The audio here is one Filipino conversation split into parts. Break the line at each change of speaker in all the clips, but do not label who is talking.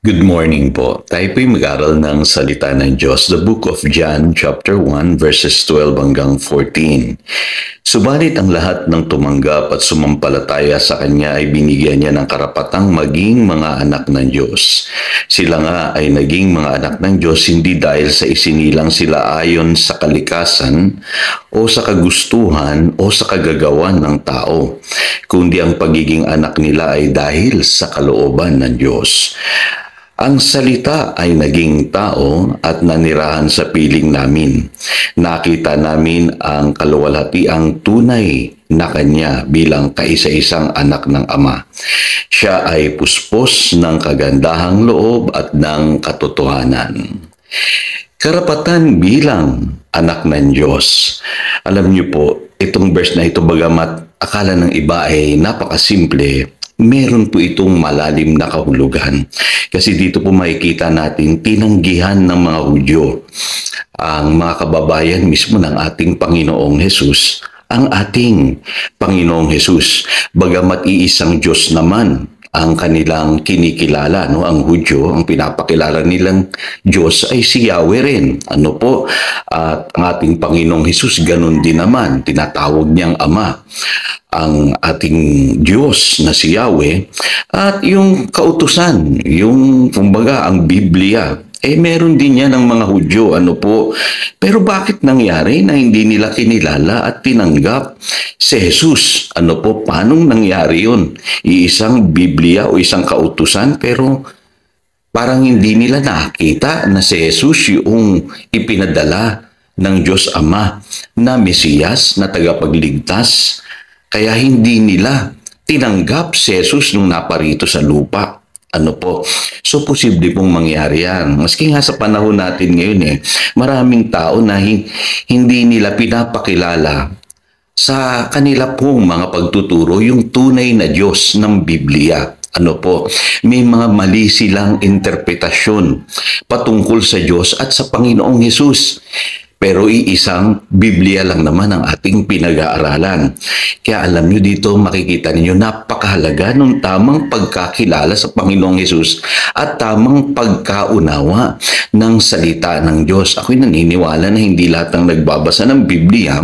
Good morning po. Tayo po'y mag-aral ng salita ng Diyos, the book of John, chapter 1, verses 12 hanggang 14. Subalit ang lahat ng tumanggap at sumampalataya sa Kanya ay binigyan niya ng karapatang maging mga anak ng Diyos. Sila nga ay naging mga anak ng Diyos hindi dahil sa isinilang sila ayon sa kalikasan o sa kagustuhan o sa kagagawan ng tao, kundi ang pagiging anak nila ay dahil sa kalooban ng Diyos. Ang salita ay naging tao at nanirahan sa piling namin. Nakita namin ang kaluwalhatiang tunay na Kanya bilang kaisa-isang anak ng Ama. Siya ay puspos ng kagandahang loob at ng katotohanan. Karapatan bilang anak ng Diyos. Alam niyo po, itong verse na ito bagamat akala ng iba ay napakasimple, meron po itong malalim na kahulugan. Kasi dito po makikita natin tinanggihan ng mga Hudyo, ang mga kababayan mismo ng ating Panginoong Hesus, ang ating Panginoong Hesus. Bagamat iisang Diyos naman ang kanilang kinikilala, no? Ang Hudyo, ang pinapakilala nilang Diyos ay si Yahweh rin. Ano po? At ang ating Panginoong Hesus, ganun din naman, tinatawag niyang Ama ang ating Diyos na si Yahweh. At yung kautusan, yung kumbaga ang Biblia, meron din yan ng mga Hudyo, ano po. Pero bakit nangyari na hindi nila kinilala at tinanggap si Jesus? Ano po, paano nangyari yun? Iisang Biblia o isang kautusan, pero parang hindi nila nakita na si Jesus yung ipinadala ng Diyos Ama na Mesiyas, na tagapagligtas. Kaya hindi nila tinanggap si Jesus nung naparito sa lupa. Ano po? So, posible pong mangyari yan. Maski nga sa panahon natin ngayon maraming tao na hindi nila pinapakilala sa kanila pong mga pagtuturo yung tunay na Diyos ng Biblia. Ano po? May mga mali silang interpretasyon patungkol sa Diyos at sa Panginoong Hesus. Pero iisang Biblia lang naman ang ating pinag-aaralan. Kaya alam nyo dito, makikita ninyo, napakahalaga ng tamang pagkakilala sa Panginoong Hesus at tamang pagkaunawa ng salita ng Diyos. Ako'y naniniwala na hindi lahat ng nagbabasa ng Biblia,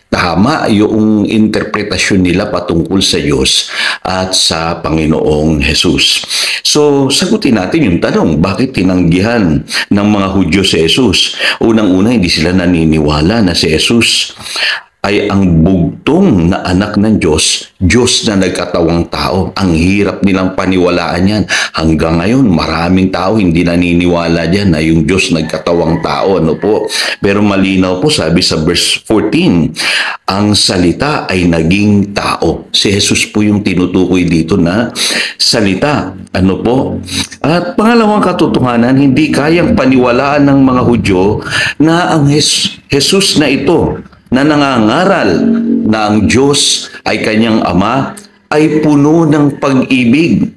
tama yung interpretasyon nila patungkol sa Diyos at sa Panginoong Hesus. So, sagutin natin yung tanong, bakit tinanggihan ng mga Hudyo si Jesus? Unang-una, hindi sila naniniwala na si Jesus ay ang bugtong na anak ng Diyos, Diyos na nagkatawang tao. Ang hirap nilang paniwalaan yan. Hanggang ngayon, maraming tao hindi naniniwala dyan na yung Diyos nagkatawang tao. Ano po? Pero malinaw po, sabi sa verse 14, ang salita ay naging tao. Si Jesus po yung tinutukoy dito na salita. Ano po? At pangalawang katotohanan, hindi kayang paniwalaan ng mga Hudyo na ang Jesus na ito, na nangangaral na ang Diyos ay kanyang Ama, ay puno ng pag-ibig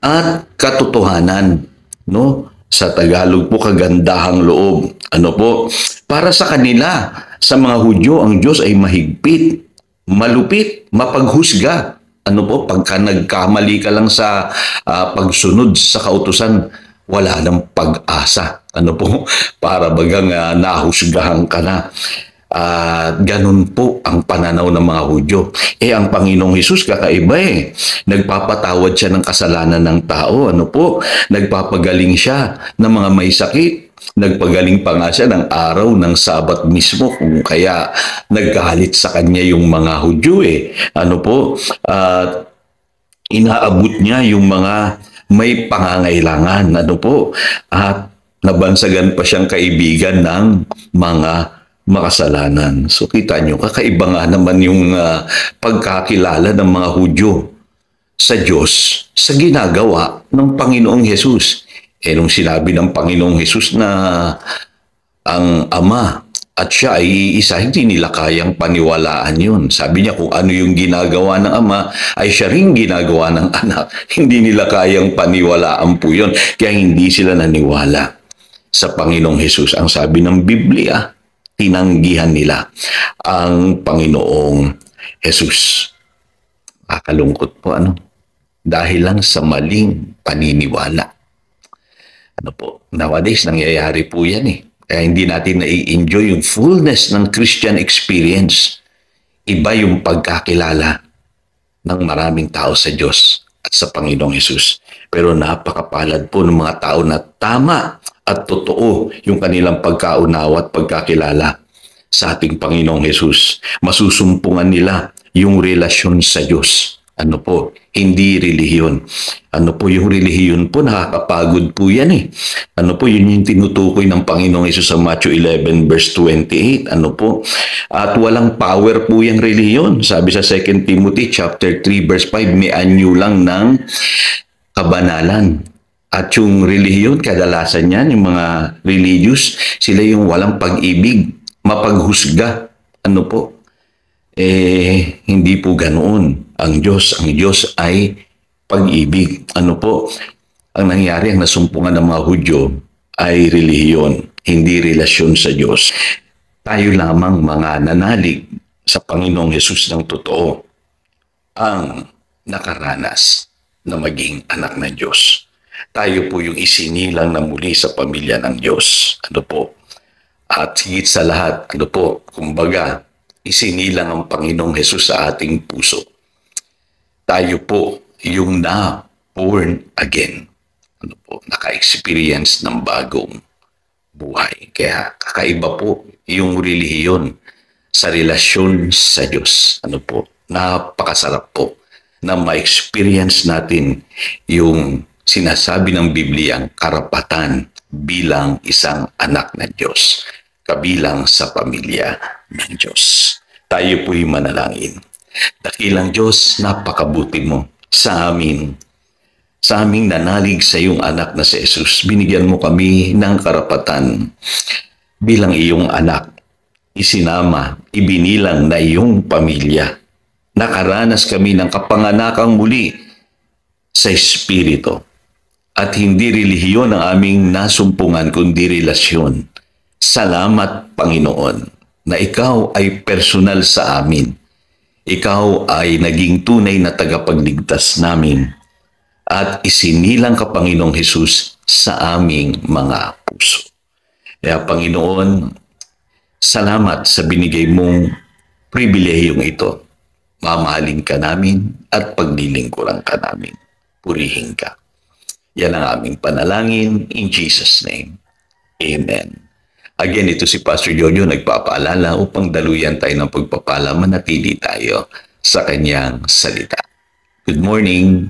at katotohanan. No? Sa Tagalog po, kagandahang loob. Ano po? Para sa kanila, sa mga Hudyo, ang Diyos ay mahigpit, malupit, mapaghusga. Ano po? Pagka nagkamali ka lang sa pagsunod sa kautusan, wala nang pag-asa. Ano po? Para bagang nahusgahan ka na. Ganun po ang pananaw ng mga Hudyo. Ang Panginoong Hesus kakaiba Nagpapatawad siya ng kasalanan ng tao. Ano po? Nagpapagaling siya ng mga may sakit. Nagpagaling pa nga siya ng araw ng Sabat mismo, kung kaya naggalit sa kanya yung mga Hudyo Ano po? Inaabot niya yung mga may pangangailangan. Ano po? At nabansagan pa siyang kaibigan ng mga makasalanan. So kita nyo, kakaiba nga naman yung pagkakilala ng mga Hudyo sa Diyos sa ginagawa ng Panginoong Hesus. Nung sinabi ng Panginoong Hesus na ang Ama at siya ay iisa, hindi nila kayang paniwalaan yun. Sabi niya, kung ano yung ginagawa ng Ama, ay siya rin ginagawa ng Anak. Hindi nila kayang paniwalaan po yun. Kaya hindi sila naniwala sa Panginoong Hesus. Ang sabi ng Biblia, tinanggihan nila ang Panginoong Hesus. Kakalungkot po, ano? Dahil lang sa maling paniniwala. Ano po, nowadays nangyayari po yan eh. Kaya hindi natin nai-enjoy yung fullness ng Christian experience. Iba yung pagkakilala ng maraming tao sa Diyos at sa Panginoong Hesus. Pero napakapalad po ng mga tao na tama at totoo yung kanilang pagkaunawa at pagkakilala sa ating Panginoong Hesus. Masusumpungan nila yung relasyon sa Diyos. Ano po? Hindi relihiyon. Ano po yung relihiyon po? Nakakapagod po yan eh. Ano po? Yun yung tinutukoy ng Panginoong Hesus sa Matthew 11 verse 28. Ano po? At walang power po yung relihiyon. Sabi sa 2 Timothy chapter 3 verse 5, may anyo lang ng kabanalan. At yung relihiyon, kadalasan yan, yung mga religious, sila yung walang pag-ibig, mapaghusga. Ano po? Hindi po ganoon. Ang Diyos ay pag-ibig. Ano po? Ang nangyari, ang nasumpungan ng mga Hudyo ay relihiyon, hindi relasyon sa Diyos. Tayo lamang mga nanalig sa Panginoong Hesus ng totoo ang nakaranas na maging anak ng Diyos. Tayo po yung isinilang na muli sa pamilya ng Diyos. Ano po? At higit sa lahat, ano po, kumbaga, isinilang ang Panginoong Hesus sa ating puso. Tayo po yung na-born again. Ano po, naka-experience ng bagong buhay. Kaya kakaiba po yung relihiyon sa relasyon sa Diyos. Ano po, napakasarap po na ma-experience natin yung sinasabi ng Biblia ang karapatan bilang isang anak ng Diyos, kabilang sa pamilya ng Diyos. Tayo po'y manalangin. Dakilang Diyos, napakabuti mo sa amin. Sa aming nanalig sa iyong anak na si Jesus, binigyan mo kami ng karapatan bilang iyong anak. Isinama, ibinilang na iyong pamilya. Nakaranas kami ng kapanganakang muli sa Espiritu. At hindi relihiyon ang aming nasumpungan kundi relasyon. Salamat, Panginoon, na ikaw ay personal sa amin. Ikaw ay naging tunay na tagapagligtas namin at isinilang ka, Panginoong Hesus, sa aming mga puso. Kaya, Panginoon, salamat sa binigay mong pribilehiyong ito. Mamahalin ka namin at paglilingkuran ka namin. Purihin ka. Yan ang aming panalangin in Jesus' name. Amen. Again, ito si Pastor Jojo nagpapaalala upang daluyan tayo ng pagpapala, manatili tayo sa kanyang salita. Good morning.